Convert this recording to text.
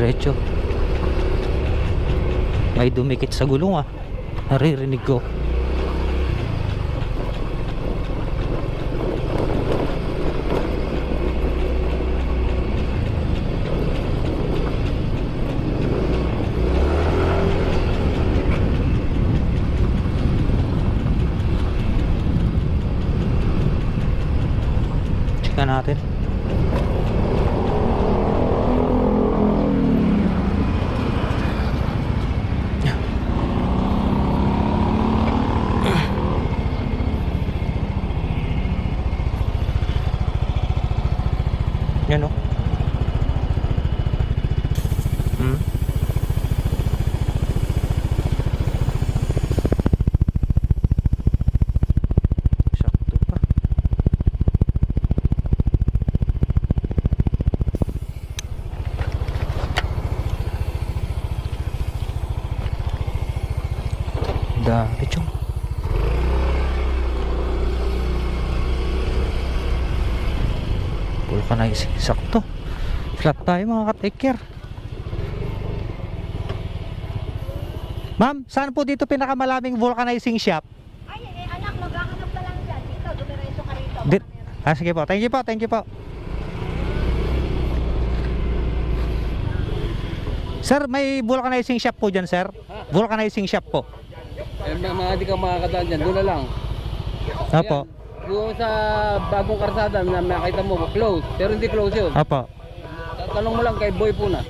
Diretso. May dumikit sa gulong naririnig ko. Check natin. Yan o. Sakto pa. Dami chong. Vulcanizing, sakto. Flat tayo mga ka-take care. Ma'am, saan po dito pinakamalaming vulcanizing shop? Ay, anak, maghahanap ka lang dyan. Dito, dumiretso ka rito. Sige po, thank you po, thank you po. Sir, may vulcanizing shop po dyan, sir? Vulcanizing shop po. Mga di ka makakadaan dyan, doon na lang. Opo. Doon sa bagong karsada na makita mo, close. Pero hindi close yun. Opo. Tanong mo lang kay Boy Puna.